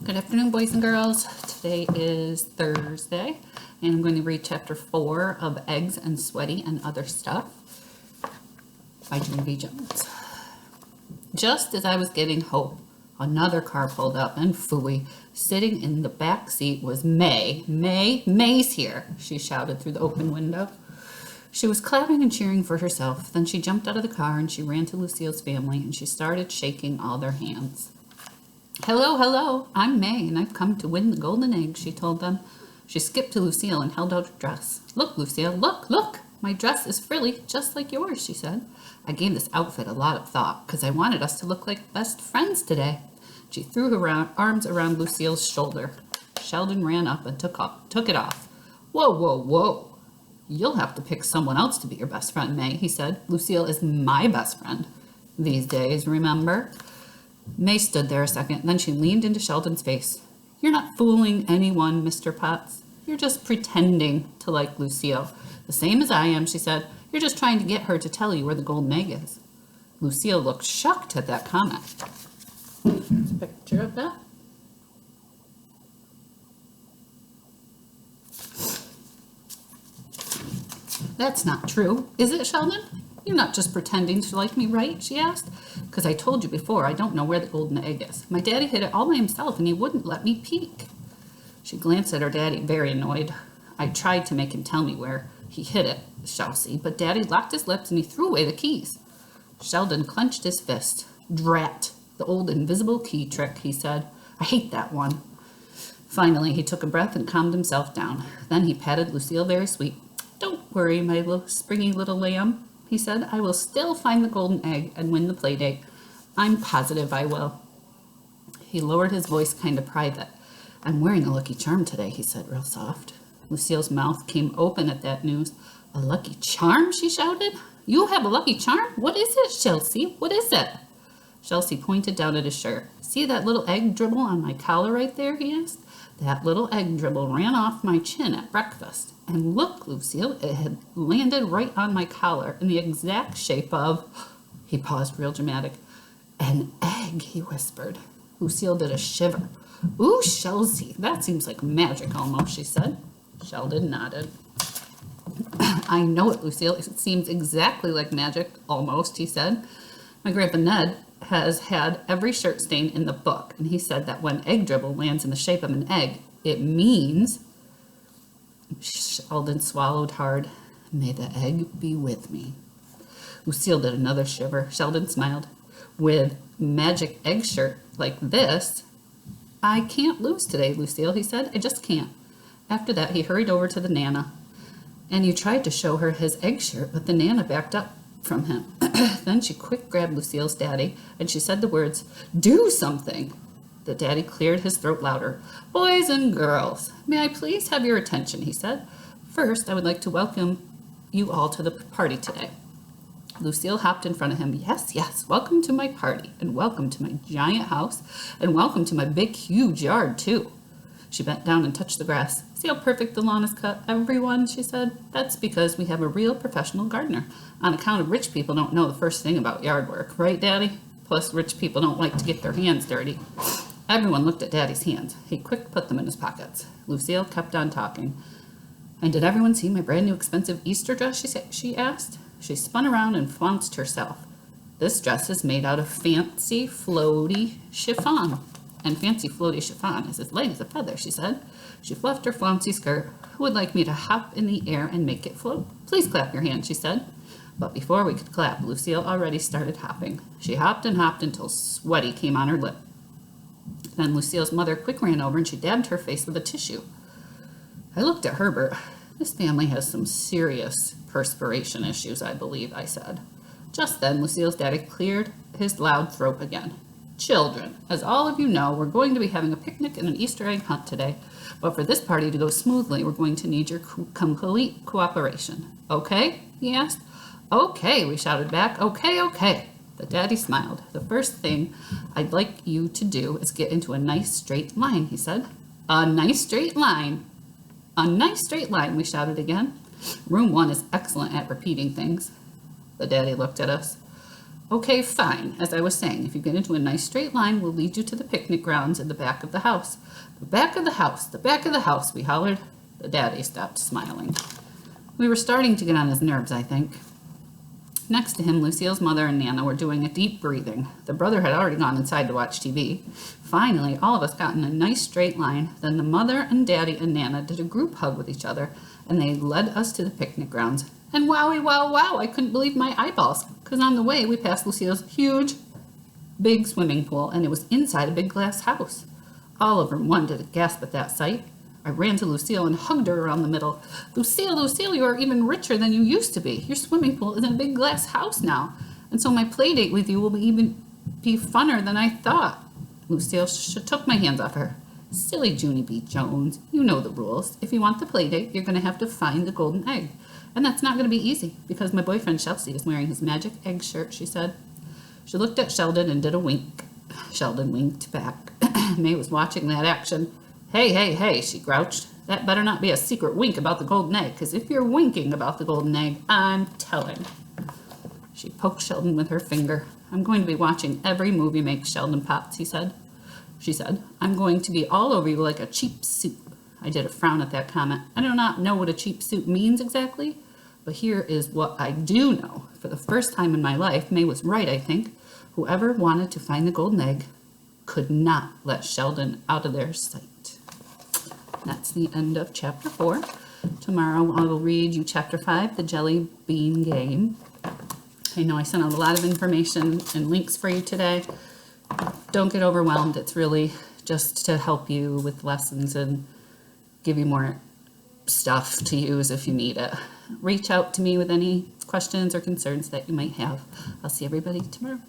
Good afternoon, boys and girls. Today is Thursday, and I'm going to read chapter 4 of Eggs and Sweaty and Other Stuff by Junie Jones. Just as I was getting hope, another car pulled up, and phooey, sitting in the back seat was May. May's here, she shouted through the open window. She was clapping and cheering for herself. Then she jumped out of the car and she ran to Lucille's family and she started shaking all their hands. Hello, I'm May, and I've come to win the golden egg, she told them. She skipped to Lucille and held out her dress. Look, Lucille, look, my dress is frilly, just like yours, she said. I gave this outfit a lot of thought, because I wanted us to look like best friends today. She threw her arms around Lucille's shoulder. Sheldon ran up and took it off. Whoa. You'll have to pick someone else to be your best friend, May, he said. Lucille is my best friend these days, remember? May stood there a second, then she leaned into Sheldon's face. You're not fooling anyone, Mr. Potts. You're just pretending to like Lucille. The same as I am, she said. You're just trying to get her to tell you where the golden egg is. Lucille looked shocked at that comment. There's a picture of that. That's not true, is it, Sheldon? You're not just pretending to like me, right? She asked. Because I told you before, I don't know where the golden egg is. My daddy hid it all by himself, and he wouldn't let me peek. She glanced at her daddy, very annoyed. I tried to make him tell me where he hid it, Chelsea, but Daddy locked his lips and he threw away the keys. Sheldon clenched his fist. Drat, the old invisible key trick, he said. I hate that one. Finally, he took a breath and calmed himself down. Then he patted Lucille very sweet. Don't worry, my springy little lamb, he said. I will still find the golden egg and win the play date. I'm positive I will. He lowered his voice kind of private. I'm wearing a lucky charm today, he said real soft. Lucille's mouth came open at that news. A lucky charm, she shouted. You have a lucky charm? What is it, Chelsea? What is it? Chelsea pointed down at his shirt. See that little egg dribble on my collar right there, he asked. That little egg dribble ran off my chin at breakfast. And look, Lucille, it had landed right on my collar in the exact shape of... He paused real dramatic. An egg, he whispered. Lucille did a shiver. Ooh, Chelsea, that seems like magic almost, she said. Sheldon nodded. I know it, Lucille. It seems exactly like magic, almost, he said. My Grandpa Ned has had every shirt stain in the book, and he said that when egg dribble lands in the shape of an egg, it means... Sheldon swallowed hard. May the egg be with me. Lucille did another shiver. Sheldon smiled. With magic egg shirt like this, I can't lose today, Lucille, he said. I just can't. After that, he hurried over to the Nana. And you tried to show her his egg shirt, but the Nana backed up from him. Then she quick grabbed Lucille's daddy, and she said the words, do something. The daddy cleared his throat louder. Boys and girls, may I please have your attention, he said. First, I would like to welcome you all to the party today. Lucille hopped in front of him. Yes, welcome to my party, and welcome to my giant house, and welcome to my big, huge yard, too. She bent down and touched the grass. See how perfect the lawn is cut, everyone, she said. That's because we have a real professional gardener. On account of rich people don't know the first thing about yard work, right, Daddy? Plus, rich people don't like to get their hands dirty. Everyone looked at Daddy's hands. He quick put them in his pockets. Lucille kept on talking. And did everyone see my brand new expensive Easter dress, she asked. She spun around and flounced herself. This dress is made out of fancy, floaty chiffon. And fancy floaty chiffon is as light as a feather, she said. She fluffed her flouncy skirt. Who would like me to hop in the air and make it float? Please clap your hands, she said. But before we could clap, Lucille already started hopping. She hopped and hopped until sweaty came on her lip. Then Lucille's mother quick ran over and she dabbed her face with a tissue. I looked at Herbert. This family has some serious perspiration issues, I believe, I said. Just then, Lucille's daddy cleared his loud throat again. Children, as all of you know, we're going to be having a picnic and an Easter egg hunt today. But for this party to go smoothly, we're going to need your complete cooperation. Okay? He asked. Okay, we shouted back. Okay. The daddy smiled. The first thing I'd like you to do is get into a nice straight line, he said. A nice straight line. A nice straight line, we shouted again. Room 1 is excellent at repeating things. The daddy looked at us. Okay, fine. As I was saying, if you get into a nice straight line, we'll lead you to the picnic grounds in the back of the house. The back of the house, the back of the house, we hollered. The daddy stopped smiling. We were starting to get on his nerves, I think. Next to him, Lucille's mother and Nana were doing a deep breathing. The brother had already gone inside to watch TV. Finally, all of us got in a nice straight line. Then the mother and daddy and Nana did a group hug with each other, and they led us to the picnic grounds. And wowie, wow, wow, I couldn't believe my eyeballs, because on the way we passed Lucille's huge, big swimming pool, and it was inside a big glass house. Oliver wanted to gasp at that sight. I ran to Lucille and hugged her around the middle. Lucille, Lucille, you are even richer than you used to be. Your swimming pool is in a big glass house now, and so my play date with you will be funner than I thought. Lucille took my hands off her. Silly Junie B. Jones, you know the rules. If you want the play date, you're going to have to find the golden egg. And that's not going to be easy, because my boyfriend Chelsea is wearing his magic egg shirt, she said. She looked at Sheldon and did a wink. Sheldon winked back. May was watching that action. Hey, hey, hey, she grouched. That better not be a secret wink about the golden egg, because if you're winking about the golden egg, I'm telling. She poked Sheldon with her finger. I'm going to be watching every movie make Sheldon Potts, he said. She said, I'm going to be all over you like a cheap suit. I did a frown at that comment. I do not know what a cheap suit means exactly, but here is what I do know. For the first time in my life, May was right, I think. Whoever wanted to find the golden egg could not let Sheldon out of their sight. That's the end of chapter 4. Tomorrow I will read you chapter 5, the jelly bean game. I know I sent out a lot of information and links for you today. Don't get overwhelmed. It's really just to help you with lessons and give you more stuff to use if you need it. Reach out to me with any questions or concerns that you might have. I'll see everybody tomorrow.